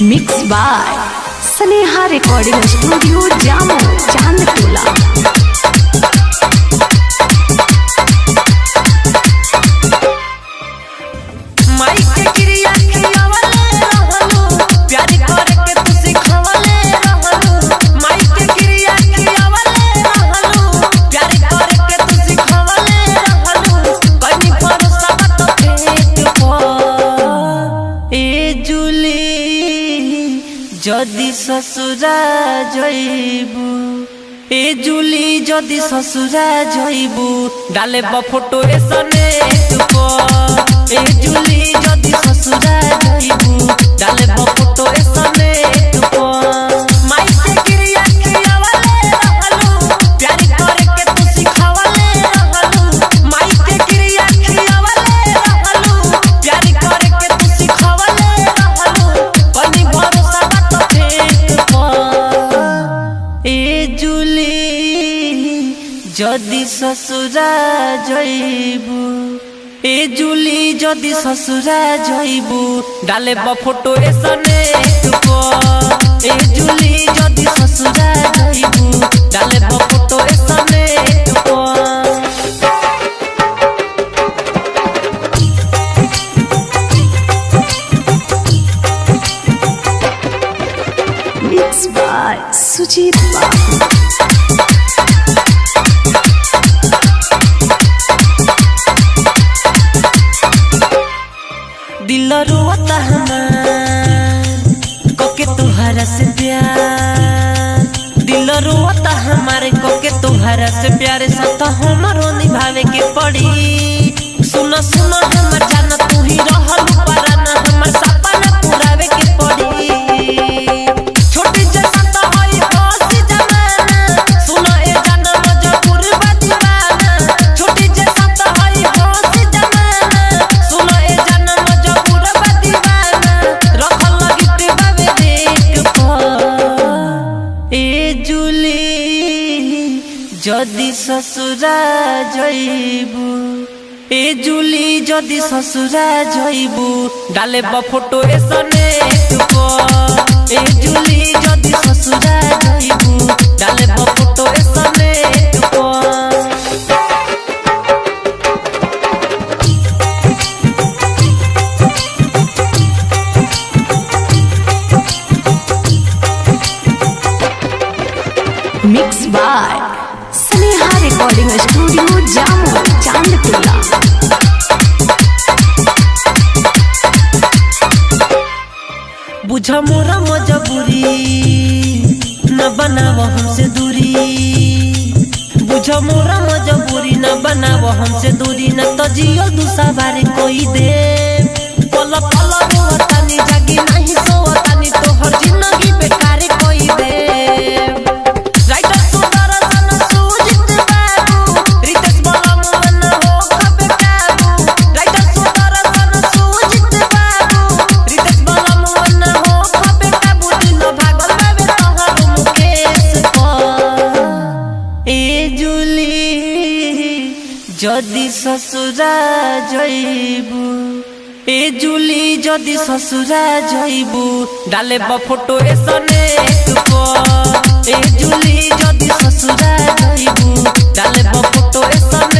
Mix by Sneha recording studio Jamo Chandtola. जदि ससुरा जइबू ए जुली जदि ससुरा जइबू डाले फोटो एसने ए जुली जदि ससुरा जइबू डाले फोटो एसने जदि ससुरा जइबू ए जुली जदि ससुरा जइबू डाले फोटो एसने ए जुली जदि ससुरा जइबू डाले फोटो एसने मिक्स बाय सुजीत बाबू। दिल रोता हमार कोके तुहरा से प्यार, दिल रोता हमारे कोके तुहरा से प्यार साथ हमरो निभावे के पड़ी। सुनो सुनो हमर जान तू ही रहल पराना हमर सपना पुरावे के पड़ी। छोटी जैसा तो होई होसी जमाना सुनो ए जान मजबूर बा दीवाना। छोटी जैसा तो होई होसी जमाना सुनो ए जान जदि ससुरा जइबू ए जुली जदि ससुरा जइबू डाले फोटो एसने ए जुली जदि ससुरा जइबू डाले फोटो एसने mix by Sneha recording studio Jamo Chandtola. बुझा मोरा मजबूरी न बनाव हमसे दूरी, बुझा मोरा मजबूरी न बनाव हमसे दूरी। न तो जियो दूसरा बारे कोई दे पल पल रोतानी जागी नहीं सोतानी तोहर जिंदगी बेकार कोई दे। जदि ससुरा जइबू ए जुली जदि ससुरा जइबू डाले फोटो एसने ए जुली जदि ससुरा जइबू डाले फोटो एसने।